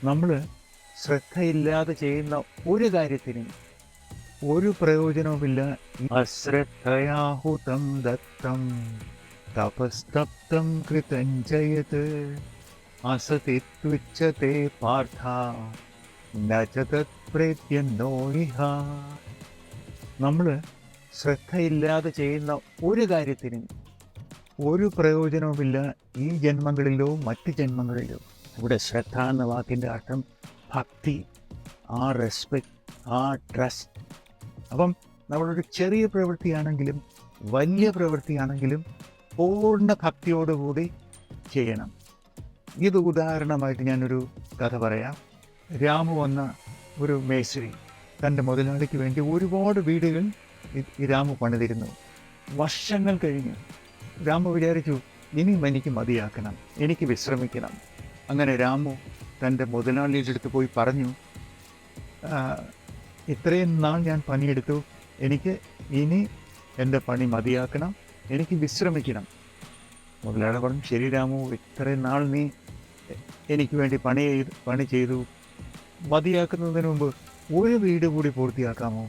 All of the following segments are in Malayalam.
നമ്മൾ ശ്രദ്ധയില്ലാതെ ചെയ്യുന്ന ഒരു കാര്യത്തിനും ഒരു പ്രയോജനവുമില്ല. അശ്രദ്ധയാഹുതം ദത്തം തപസ്തപ്തം കൃതഞ്ജയത് അസതിത്യുച്യത്തെ പാർത്ഥ ന ച തത്പ്രേത്യന്നോ ഇഹ. നമ്മൾ ശ്രദ്ധയില്ലാതെ ചെയ്യുന്ന ഒരു കാര്യത്തിനും ഒരു പ്രയോജനവുമില്ല ഈ ജന്മങ്ങളിലോ മറ്റ് ജന്മങ്ങളിലോ. ഇവിടെ ശ്രദ്ധ എന്ന വാക്കിൻ്റെ അർത്ഥം ഭക്തി, ആ റെസ്പെക്റ്റ്, ആ ട്രസ്റ്റ്. അപ്പം നമ്മളൊരു ചെറിയ പ്രവൃത്തിയാണെങ്കിലും വലിയ പ്രവൃത്തിയാണെങ്കിലും പൂർണ്ണ ഭക്തിയോടുകൂടി ചെയ്യണം. ഇത് ഉദാഹരണമായിട്ട് ഞാനൊരു കഥ പറയാം. രാമു എന്ന ഒരു മേസ്ത്രി തൻ്റെ മുതലാളിക്ക് വേണ്ടി ഒരുപാട് വീടുകൾ രാമു പണിതിരുന്നു. വർഷങ്ങൾ കഴിഞ്ഞു രാമു വിചാരിച്ചു, ഇനിയും എനിക്ക് മതിയാക്കണം, എനിക്ക് വിശ്രമിക്കണം. അങ്ങനെ രാമു തൻ്റെ മുതലാളിയുടെ അടുത്ത് പോയി പറഞ്ഞു, ഇത്രയും നാൾ ഞാൻ പണിയെടുത്തു, എനിക്ക് ഇനി എൻ്റെ പണി മതിയാക്കണം, എനിക്ക് വിശ്രമിക്കണം. മുതലാളി പറഞ്ഞു, ശരി രാമു, ഇത്രയും നാൾ നീ എനിക്ക് വേണ്ടി പണി ചെയ്തു, മതിയാക്കുന്നതിന് മുമ്പ് ഒരു വീട് കൂടി പൂർത്തിയാക്കാമോ?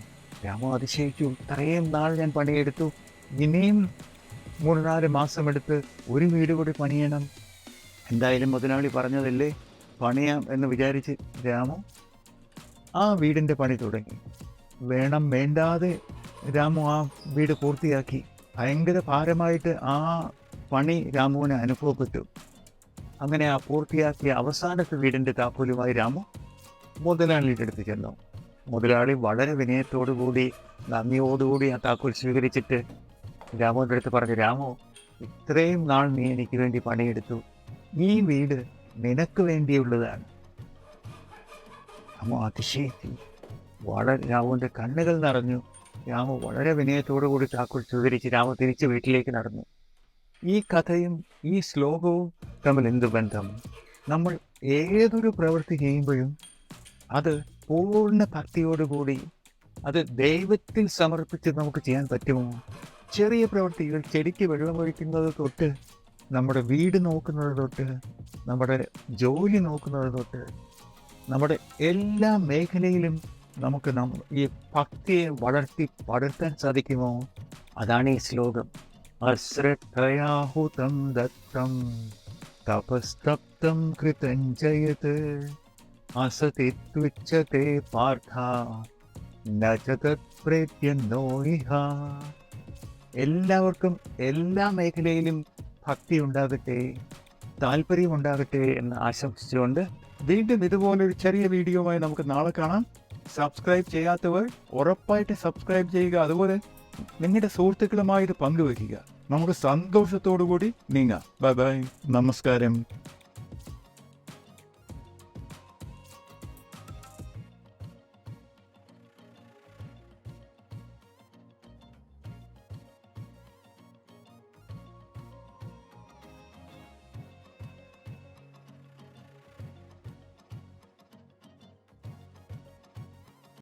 രാമു അതിശയിച്ചു, ഇത്രയും നാൾ ഞാൻ പണിയെടുത്തു, ഇനിയും 3-4 മാസമെടുത്ത് ഒരു വീട് കൂടി പണിയണം. എന്തായാലും മുതലാളി പറഞ്ഞതല്ലേ, പണിയാം എന്ന് വിചാരിച്ച് രാമു ആ വീടിൻ്റെ പണി തുടങ്ങി. വേണം വേണ്ടാതെ രാമു ആ വീട് പൂർത്തിയാക്കി. ഭയങ്കര ഭാരമായിട്ട് ആ പണി രാമുവിന് അനുഭവപ്പെട്ടു. അങ്ങനെ ആ പൂർത്തിയാക്കിയ അവസാനത്തെ വീടിൻ്റെ താക്കോലുമായി രാമു മുതലാളിയുടെ അടുത്ത് ചെന്നു. മുതലാളി വളരെ വിനയത്തോടുകൂടി നന്ദിയോടുകൂടി ആ താക്കോൽ സ്വീകരിച്ചിട്ട് രാമുവിൻ്റെ അടുത്ത് പറഞ്ഞു, രാമു, ഇത്രയും നാൾ നീ എനിക്ക് വേണ്ടി പണിയെടുത്തു, ഈ വീട് നിനക്ക് വേണ്ടിയുള്ളതാണ്. രാമു അതിശയിച്ചു. രാമുവിൻ്റെ കണ്ണുകൾ നിറഞ്ഞു. രാമു വളരെ വിനയത്തോടു കൂടി താക്കോൽ സ്വീകരിച്ച് രാമു തിരിച്ച് വീട്ടിലേക്ക് നടന്നു. ഈ കഥയും ഈ ശ്ലോകവും തമ്മിൽ എന്ത് ബന്ധം? നമ്മൾ ഏതൊരു പ്രവൃത്തി ചെയ്യുമ്പോഴും അത് പൂർണ്ണ ഭക്തിയോടുകൂടി അത് ദൈവത്തിൽ സമർപ്പിച്ച് നമുക്ക് ചെയ്യാൻ പറ്റുമോ? ചെറിയ പ്രവൃത്തികൾ, ചെടിക്ക് വെള്ളമൊഴിക്കുന്നത് തൊട്ട് നമ്മുടെ വീട് നോക്കുന്നത് തൊട്ട് നമ്മുടെ ജോലി നോക്കുന്നത് തൊട്ട് നമ്മുടെ എല്ലാ മേഖലയിലും നമുക്ക് ഈ ഭക്തിയെ പടർത്താൻ സാധിക്കുമോ? അതാണ് ഈ ശ്ലോകം. അശ്രദ്ധയാഹുതം ദത്തം തപസ്തപ്തം കൃതഞ്ജയത് അസതിത്യുച്യത്തെ പാർത്ഥ ന ച തത്പ്രേത്യന്നോ ഇഹ. എല്ലാവർക്കും എല്ലാ മേഖലയിലും ഭക്തി ഉണ്ടാകട്ടെ, താല്പര്യമുണ്ടാകട്ടെ എന്ന് ആശംസിച്ചുകൊണ്ട് വീണ്ടും ഇതുപോലൊരു ചെറിയ വീഡിയോയുമായി നമുക്ക് നാളെ കാണാം. സബ്സ്ക്രൈബ് ചെയ്യാത്തവർ ഉറപ്പായിട്ട് സബ്സ്ക്രൈബ് ചെയ്യുക. അതുപോലെ നിങ്ങളുടെ സുഹൃത്തുക്കളുമായി ഇത് പങ്കുവയ്ക്കുക. നമുക്ക് സന്തോഷത്തോടു കൂടി നീങ്ങാം. ബൈ ബൈ, നമസ്കാരം.